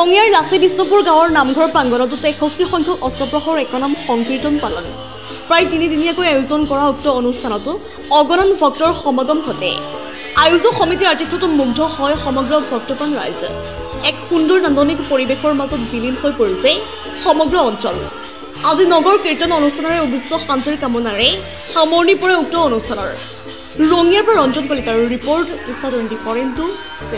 ৰঙিয়াৰ লাচি বিষ্ণুপুৰ গাঁৱৰ নামঘৰ প্ৰাংগণত 63 সংখ্যক অষ্টপ্ৰহৰ একনাম সংকীৰ্তন পালন প্ৰায় তিনিদিনীয়াকৈ আয়োজন কৰা উক্ত অনুষ্ঠানতো অগণন ভক্তৰ সমাগম ঘটে। আয়োজক সমিতিৰ আতিথ্যত মুগ্ধ হয় সমগ্ৰ ভক্তপ্ৰাণ ৰাইজ। এক সুন্দৰ নান্দনিক পৰিৱেশৰ মাজত বিলীন হৈ পৰিছে সমগ্ৰ অঞ্চল। আজি নগৰ কীৰ্তন অনুষ্ঠানেৰে বিশ্ব শান্তিৰ কামনাৰে সামৰণি পৰে উক্ত অনুষ্ঠানৰ। ৰঙিয়াৰ পৰা ৰঞ্জন কলিতাৰ ৰিপৰ্ট ইছা 24x7।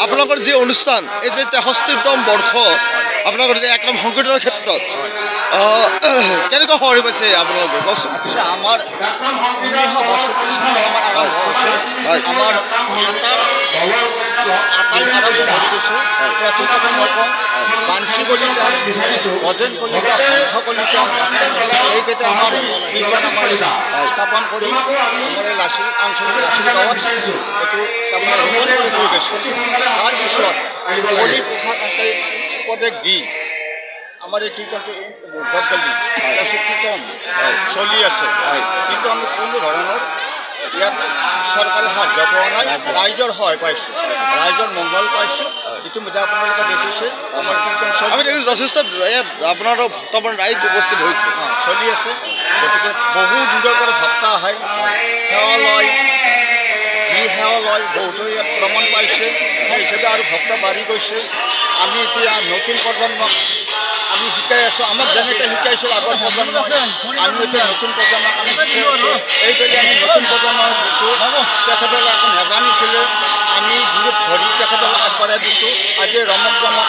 আপোনালোকৰ যি অনুষ্ঠান এই যে 63তম বৰ্ষ আপোনালোকৰ যে একদম সংকীৰ্তনৰ ক্ষেত্ৰত কেনেকুৱা সহায় পাইছে আপোনালোকে কওকচোন। আমাৰ বাঞ্চী কলিতা, গজেন কলিতা, হংস কলিতা এইকেইটা আমাৰ স্থাপন কৰি আমাৰ এই লাচি আঞ্চলিক লাচি গাঁৱত এইটো তাৰমানে ৰোপণ কৰি থৈ গৈছোঁ। তাৰপিছত কলি পোষাকে উপদেশ দি আমাৰ এই কীৰ্তনটো বদলি তাৰপিছত কীৰ্তন চলি আছে, কিন্তু আমি কোনো ধৰণৰ ইয়াত চৰকাৰী সাহায্য পোৱা নাই, ৰাইজৰ সহায় পাইছোঁ, ৰাইজৰ মংগল পাইছোঁ। ইতিমধ্যে আপোনালোকে দেখিছে আমাৰ কীৰ্তন যথেষ্ট আপোনাৰ ভক্তপ্ৰাণ ৰাইজ উপস্থিত হৈছে, চলি আছে। গতিকে বহু দূৰৰ পৰা ভক্ত আহে, সেৱা লয়, যি সেৱা লয় বহুতো ইয়াত প্ৰমাণ পাইছে। সেই হিচাপে আৰু ভক্ত বাঢ়ি গৈছে। আমি এতিয়া নতুন প্ৰজন্মক আমি শিকাই আছোঁ, আমাক যেনেকৈ শিকাইছিল আগৰ প্ৰজন্মক আমি এতিয়া নতুন প্ৰজন্মক আমি শিকাই আছোঁ। এইবেলি আমি নতুন প্ৰজন্মক দিছোঁ, তেখেতক এখন নাজানিছিলে আমি গুৰুত ধৰি তেখেতক আগবঢ়াই দিছোঁ। আজি ৰমক জমক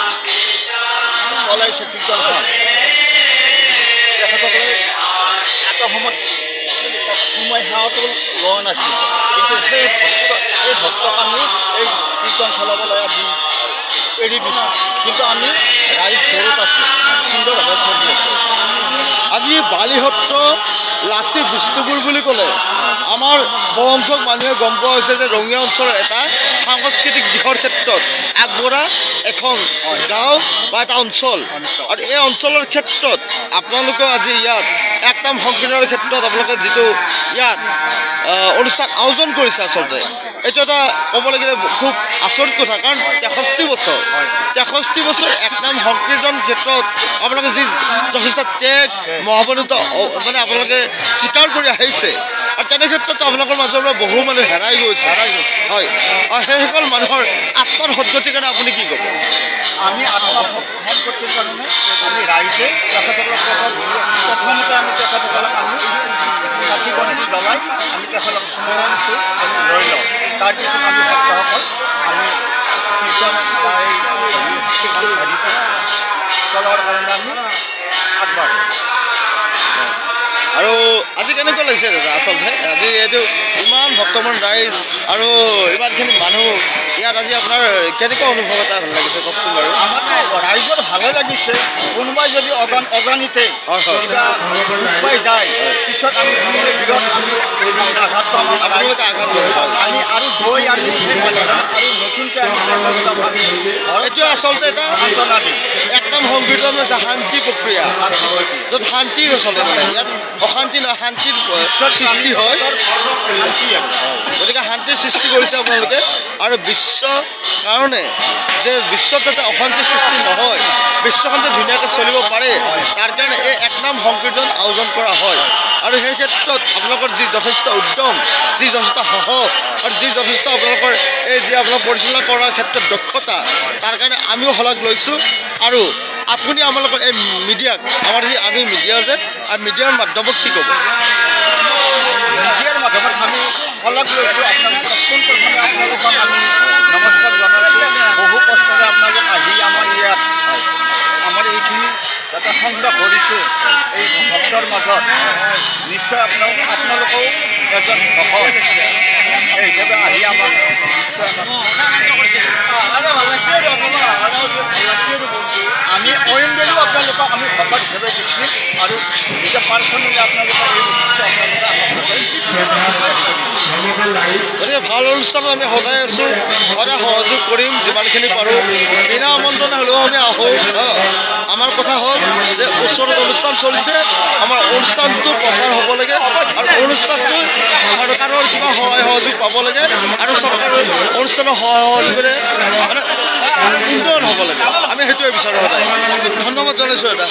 চলাইছে কীৰ্তনখন। তেখেতসকলে এটা সময়ত সোমাই সেৱাটো লোৱা নাছিল, কিন্তু সেই ভক্তক আমি এই কীৰ্তন চলাবলৈ আজি এৰি দিছোঁ। কিন্তু আমি ৰাইজ ঘৰত আছোঁ, সুন্দৰভাৱে চলি আছোঁ। আজি বালিসত্ৰ লাচি বিষ্ণুপুৰ বুলি ক'লে আমাৰ বহুসংখ্যক মানুহে গম পোৱা হৈছে যে ৰঙিয়া অঞ্চলৰ এটা সাংস্কৃতিক দিশৰ ক্ষেত্ৰত আগবঢ়া এখন গাঁও বা এটা অঞ্চল। আৰু এই অঞ্চলৰ ক্ষেত্ৰত আপোনালোকে আজি ইয়াত একদম সংকীৰ্তনৰ ক্ষেত্ৰত আপোনালোকে যিটো ইয়াত অনুষ্ঠান আয়োজন কৰিছে, আচলতে এইটো এটা ক'ব লাগিলে খুব আচৰিত কথা। কাৰণ 63 বছৰ একদম সংকীৰ্তন ক্ষেত্ৰত আপোনালোকে যি যথেষ্ট ত্যাগ মহাপনীত মানে আপোনালোকে স্বীকাৰ কৰি আহিছে, আৰু তেনে ক্ষেত্ৰত আপোনালোকৰ মাজৰ পৰা বহু মানুহ হেৰাই গৈছে। হয়, আৰু সেইসকল মানুহৰ আত্মাৰ সদ্গতিৰ কাৰণে আপুনি কি ক'ব? আমি আত্মসদ্গতিৰ কাৰণে আমি ৰাইজে তেখেতসকলক প্ৰথমতে আমি তেখেতসকলক আমি চাকি বন্তি জ্বলাই আমি তেখেতক স্মৰণটো আমি লৈ লওঁ। তাৰপিছত আমি ভক্তসকল আমি কীৰ্তন হেৰিটো চলোৱাৰ কাৰণে আমি আগবাঢ়োঁ। আৰু আজি কেনেকুৱা লাগিছে দাদা? আচলতে আজি এইটো ইমান ভক্তপ্ৰাণ ৰাইজ আৰু ইমানখিনি মানুহ ইয়াত আজি আপোনাৰ কেনেকুৱা অনুভৱ এটা ভাল লাগিছে কওকচোন বাৰু? আমাৰ ৰাইজৰ ভালে লাগিছে। কোনোবাই যদি অজানিতে কিবা পাই যায়, পিছত আমি বিৰত আঘাত পাম, আপোনালোকে আঘাত কৰিব। আমি আৰু গৈ আমি আৰু নতুনকৈ এইটো আচলতে এটা একদম সংকীৰ্তন হৈছে শান্তি প্ৰক্ৰিয়া, য'ত শান্তি চলে। মানে ইয়াত অশান্তি নহয়, শান্তিৰ সৃষ্টি হয়। গতিকে শান্তিৰ সৃষ্টি কৰিছে আপোনালোকে, আৰু বিশ্ব কাৰণে যে বিশ্বত যাতে অশান্তিৰ সৃষ্টি নহয়, বিশ্বখন যে ধুনীয়াকৈ চলিব পাৰে, তাৰ কাৰণে এই একনাম সংকীৰ্তন আয়োজন কৰা হয়। আৰু সেই ক্ষেত্ৰত আপোনালোকৰ যি যথেষ্ট উদ্যম, যি যথেষ্ট সাহস, আৰু যি যথেষ্ট আপোনালোকৰ এই যি আপোনালোক পৰিচালনা কৰাৰ ক্ষেত্ৰত দক্ষতা, তাৰ কাৰণে আমিও শলাগ লৈছোঁ। আৰু আপুনি আমালোকৰ এই মিডিয়াক, আমাৰ যি আমি মিডিয়া যে মিডিয়াৰ মাধ্যমক কি ক'ব? মিডিয়াৰ মাধ্যমত আমি শলাগ লৈছোঁ। আপোনালোকক পোনপ্ৰথমে আপোনালোকক আমি নমস্কাৰ জনাইছোঁ। বহু কষ্টৰে আপোনালোক আহি আমাৰ ইয়াত আমাৰ এইখিনি যাতে সংগ্ৰহ কৰি পিছত নিশ্চয় আপোনালোকেও এজন ভকত এই হিচাপে আহি আমাক আমি অইন বেলিও আপোনালোকক আমি ভকত হিচাপে দিছোঁ আৰু এতিয়া পাৰ্চনেলি আপোনালোকে এই বস্তুটো গতিকে ভাল অনুষ্ঠানত আমি সদায় আছোঁ, সদায় সহযোগ কৰিম যিমানখিনি পাৰোঁ। বিনা আমন্ত্ৰণ হ'লেও আমি আহোঁ। আমাৰ কথা হ'ল যে ওচৰত অনুষ্ঠান চলিছে, আমাৰ অনুষ্ঠানটো প্ৰচাৰ হ'ব লাগে আৰু অনুষ্ঠানটো চৰকাৰৰ কিবা সহায় সহযোগ পাব লাগে আৰু চৰকাৰৰ অনুষ্ঠানৰ সহায় সহযোগেৰে মানে উন্নয়ন হ'ব লাগে। আমি সেইটোৱে বিচাৰোঁ সদায়। ধন্যবাদ জনাইছোঁ এটা।